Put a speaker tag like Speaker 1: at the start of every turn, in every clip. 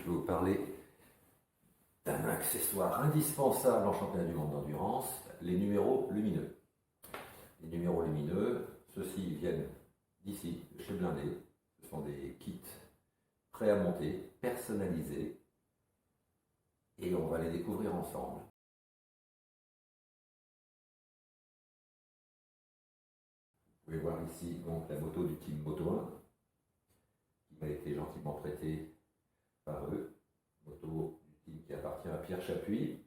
Speaker 1: je vais vous parler d'un accessoire indispensable en championnat du monde d'endurance, les numéros lumineux. Les numéros lumineux, ceux-ci viennent d'ici, de chez Blindé. Ce sont des kits prêts à monter, personnalisés, et on va les découvrir ensemble. Vous pouvez voir ici donc la moto du team Moto 1, qui m'a été gentiment prêtée par eux. Moto du team qui appartient à Pierre Chapuis.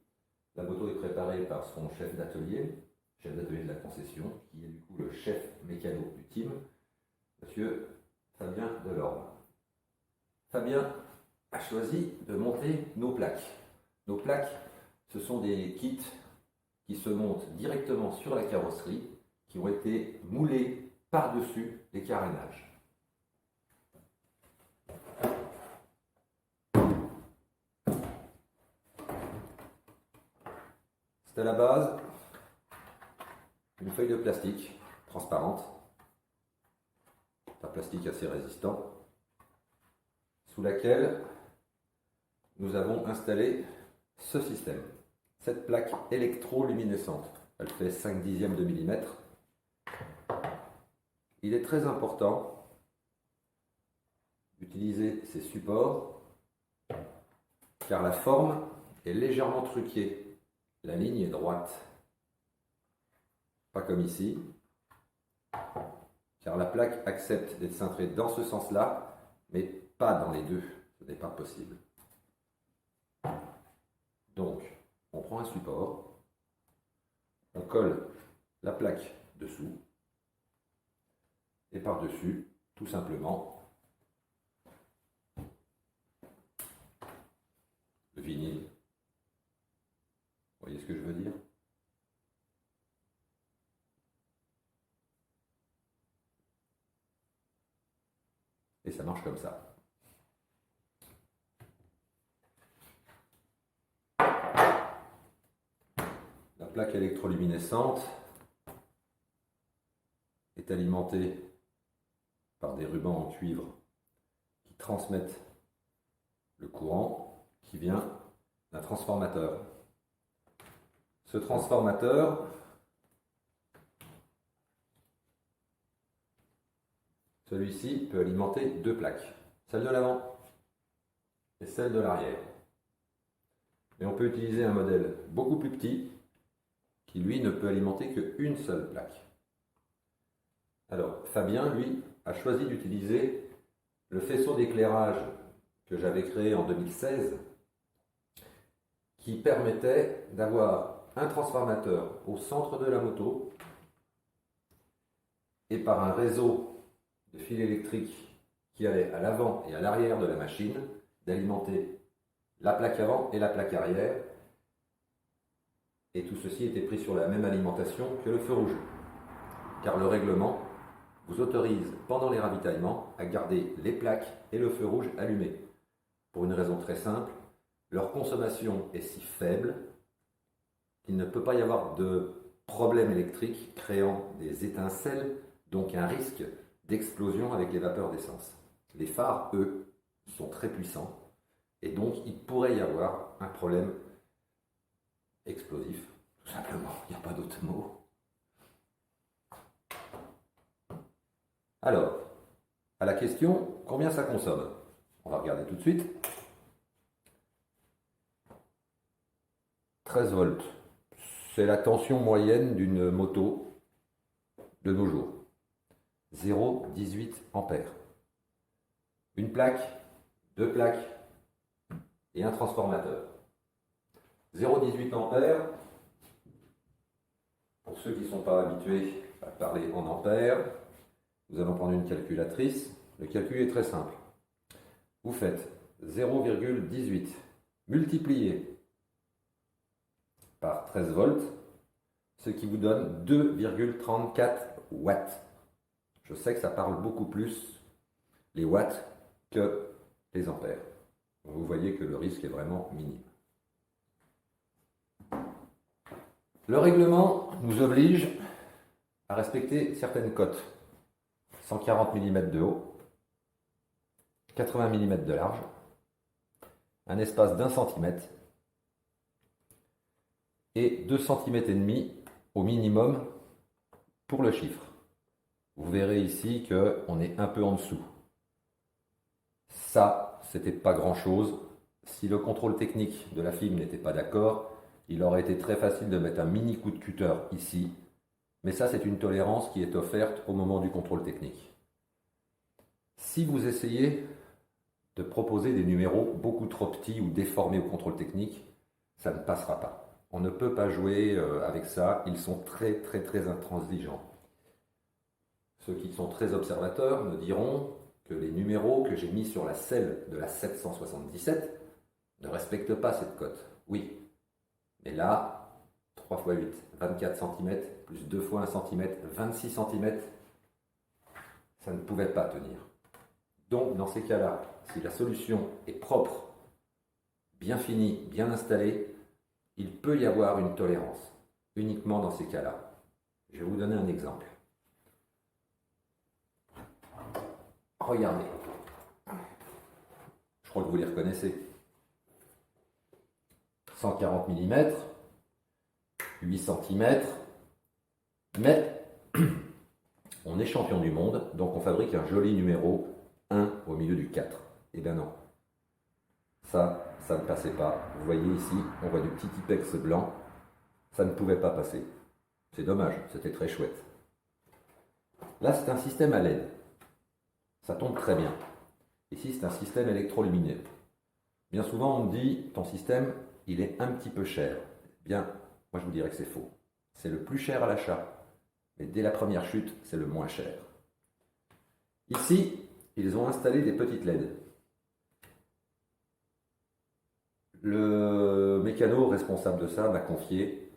Speaker 1: La moto est préparée par son chef d'atelier de la concession, qui est du coup le chef mécano du team, monsieur Fabien Delorme. Fabien a choisi de monter nos plaques. Nos plaques, ce sont des kits qui se montent directement sur la carrosserie, qui ont été moulés par-dessus les carénages. C'est à la base une feuille de plastique transparente, un plastique assez résistant, sous laquelle nous avons installé ce système, cette plaque électroluminescente. Elle fait 5/10 de millimètre. Il est très important d'utiliser ces supports car la forme est légèrement truquée. La ligne est droite. Pas comme ici, car la plaque accepte d'être cintrée dans ce sens-là, mais pas dans les deux. Ce n'est pas possible. Donc, on prend un support, on colle la plaque dessous, et par-dessus, tout simplement, le vinyle. Vous voyez ce que je veux dire? Et ça marche comme ça. La plaque électroluminescente est alimentée par des rubans en cuivre qui transmettent le courant qui vient d'un transformateur. Ce transformateur celui-ci peut alimenter deux plaques, celle de l'avant et celle de l'arrière. Mais on peut utiliser un modèle beaucoup plus petit qui, lui, ne peut alimenter qu'une seule plaque. Alors, Fabien, lui, a choisi d'utiliser le faisceau d'éclairage que j'avais créé en 2016 qui permettait d'avoir un transformateur au centre de la moto et par un réseau de fil électrique qui allait à l'avant et à l'arrière de la machine, d'alimenter la plaque avant et la plaque arrière. Et tout ceci était pris sur la même alimentation que le feu rouge. Car le règlement vous autorise, pendant les ravitaillements, à garder les plaques et le feu rouge allumés. Pour une raison très simple, leur consommation est si faible qu'il ne peut pas y avoir de problème électrique créant des étincelles, donc un risque d'explosion avec les vapeurs d'essence. Les phares, eux, sont très puissants et donc il pourrait y avoir un problème explosif, tout simplement, il n'y a pas d'autre mot. Alors, à la question, combien ça consomme? On va regarder tout de suite. 13 volts, c'est la tension moyenne d'une moto de nos jours. 0,18 ampères. Une plaque, deux plaques et un transformateur. 0,18 ampères, pour ceux qui ne sont pas habitués à parler en ampères, nous allons prendre une calculatrice. Le calcul est très simple. Vous faites 0,18 multiplié par 13 volts, ce qui vous donne 2,34 watts. Je sais que ça parle beaucoup plus les watts que les ampères. Vous voyez que le risque est vraiment minime. Le règlement nous oblige à respecter certaines cotes. 140 mm de haut, 80 mm de large un espace d'1 centimètre et 2,5 cm au minimum pour le chiffre. Vous verrez ici qu'on est un peu en dessous. Ça, c'était pas grand-chose. Si le contrôle technique de la FIM n'était pas d'accord, il aurait été très facile de mettre un mini coup de cutter ici. Mais ça, c'est une tolérance qui est offerte au moment du contrôle technique. Si vous essayez de proposer des numéros beaucoup trop petits ou déformés au contrôle technique, ça ne passera pas. On ne peut pas jouer avec ça, ils sont très intransigeants. Ceux qui sont très observateurs me diront que les numéros que j'ai mis sur la selle de la 777 ne respectent pas cette cote. Oui, mais là, 3 x 8, 24 cm, plus 2 fois 1 cm, 26 cm, ça ne pouvait pas tenir. Donc, dans ces cas-là, si la solution est propre, bien finie, bien installée, il peut y avoir une tolérance, uniquement dans ces cas-là. Je vais vous donner un exemple. Regardez. Je crois que vous les reconnaissez. 140 mm, 8 cm, mais on est champion du monde, donc on fabrique un joli numéro 1 au milieu du 4. Eh bien non. Ça ne passait pas. Vous voyez ici, on voit du petit Tipex blanc. Ça ne pouvait pas passer. C'est dommage, c'était très chouette. Là, c'est un système à LED. Ça tombe très bien. Ici, c'est un système électrolumineux. Bien souvent, on me dit, ton système, il est un petit peu cher. Bien, moi je vous dirais que c'est faux. C'est le plus cher à l'achat. Mais dès la première chute, c'est le moins cher. Ici, ils ont installé des petites LED. Le mécano responsable de ça m'a confié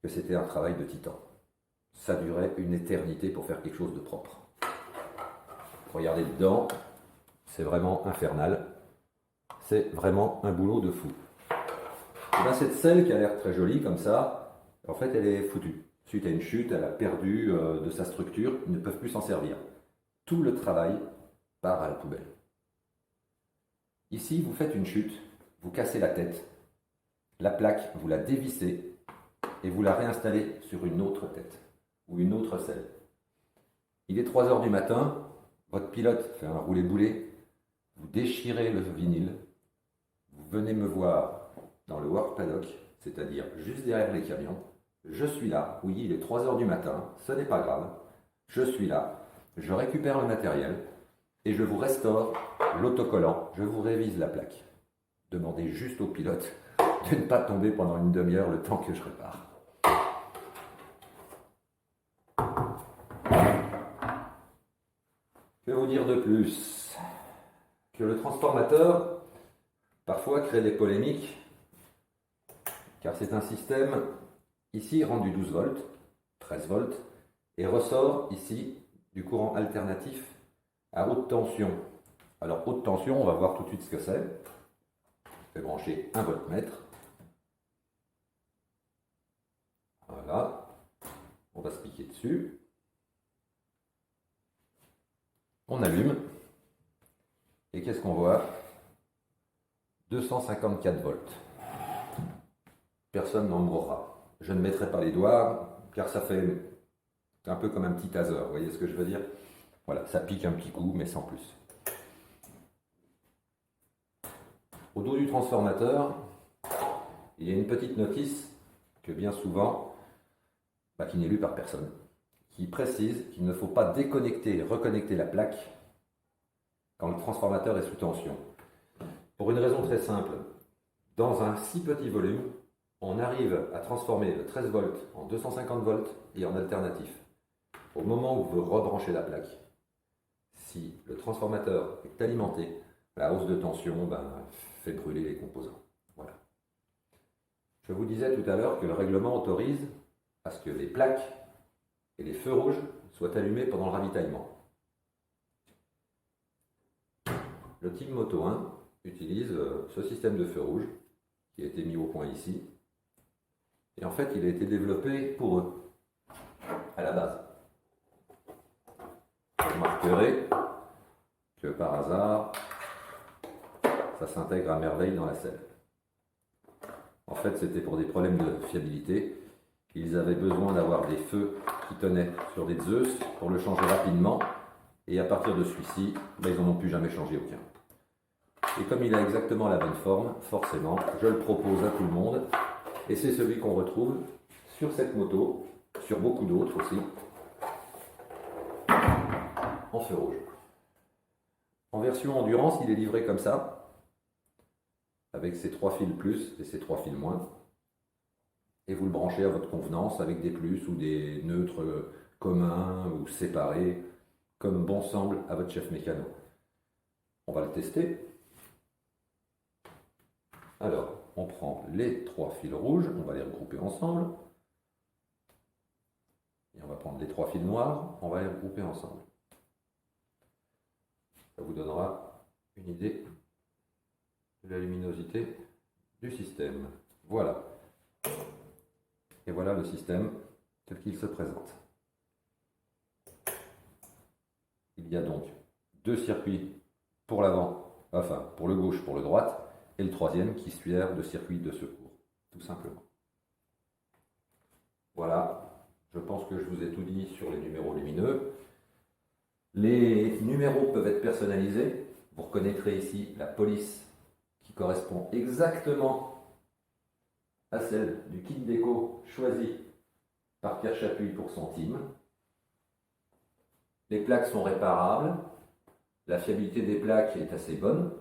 Speaker 1: que c'était un travail de titan. Ça durait une éternité pour faire quelque chose de propre. Regardez dedans, c'est vraiment infernal. C'est vraiment un boulot de fou. Et bien, cette selle qui a l'air très jolie comme ça, en fait elle est foutue. Suite à une chute, elle a perdu de sa structure, ils ne peuvent plus s'en servir. Tout le travail part à la poubelle. Ici, vous faites une chute, vous cassez la tête, la plaque, vous la dévissez et vous la réinstallez sur une autre tête ou une autre selle. Il est 3 h du matin, votre pilote fait un roulé-boulé, vous déchirez le vinyle, vous venez me voir dans le work paddock, c'est-à-dire juste derrière les camions. Je suis là, oui, il est 3 h du matin, ce n'est pas grave, je suis là, je récupère le matériel et je vous restaure l'autocollant, je vous révise la plaque. Demandez juste au pilote de ne pas tomber pendant une demi-heure le temps que je répare. Que vous dire de plus? Que le transformateur, parfois, crée des polémiques, car c'est un système, ici, rendu 12 volts, 13 volts, et ressort, ici, du courant alternatif à haute tension. Alors, haute tension, on va voir tout de suite ce que c'est. Je vais brancher un voltmètre. Voilà. On va se piquer dessus. On allume. Et qu'est-ce qu'on voit? 254 volts. Personne n'en mourra. Je ne mettrai pas les doigts, car ça fait un peu comme un petit taser. Vous voyez ce que je veux dire? Voilà, ça pique un petit coup, mais sans plus. Au dos du transformateur, il y a une petite notice que bien souvent, qui n'est lue par personne, qui précise qu'il ne faut pas déconnecter et reconnecter la plaque quand le transformateur est sous tension. Pour une raison très simple, dans un si petit volume, on arrive à transformer le 13 volts en 250 volts et en alternatif. Au moment où vous rebranchez la plaque, si le transformateur est alimenté, la hausse de tension fait brûler les composants. Voilà. Je vous disais tout à l'heure que le règlement autorise à ce que les plaques et les feux rouges soient allumés pendant le ravitaillement. Le Team Moto 1 utilise ce système de feu rouge qui a été mis au point ici. Et en fait, il a été développé pour eux, à la base. Vous remarquerez que par hasard, ça s'intègre à merveille dans la selle. En fait, c'était pour des problèmes de fiabilité. Ils avaient besoin d'avoir des feux qui tenaient sur des Zeus pour le changer rapidement. Et à partir de celui-ci, ils n'en ont plus jamais changé aucun. Et comme il a exactement la bonne forme, forcément, je le propose à tout le monde. Et c'est celui qu'on retrouve sur cette moto, sur beaucoup d'autres aussi, en feu rouge. En version endurance, il est livré comme ça, avec ses 3 fils plus et ses 3 fils moins. Et vous le branchez à votre convenance avec des plus ou des neutres communs ou séparés, comme bon semble à votre chef mécano. On va le tester. Alors, on prend les 3 fils rouges, on va les regrouper ensemble. Et on va prendre les 3 fils noirs, on va les regrouper ensemble. Ça vous donnera une idée de la luminosité du système. Voilà. Et voilà le système tel qu'il se présente. Il y a donc 2 circuits pour l'avant, enfin pour le gauche, pour le droite, et le troisième qui sert de circuit de secours, tout simplement. Voilà, je pense que je vous ai tout dit sur les numéros lumineux. Les numéros peuvent être personnalisés. Vous reconnaîtrez ici la police qui correspond exactement à celle du kit déco choisi par Pierre Chapuis pour son team. Les plaques sont réparables. La fiabilité des plaques est assez bonne.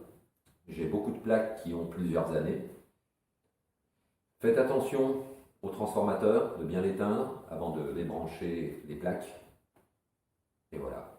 Speaker 1: J'ai beaucoup de plaques qui ont plusieurs années. Faites attention au transformateur, de bien l'éteindre avant de débrancher les plaques. Et voilà.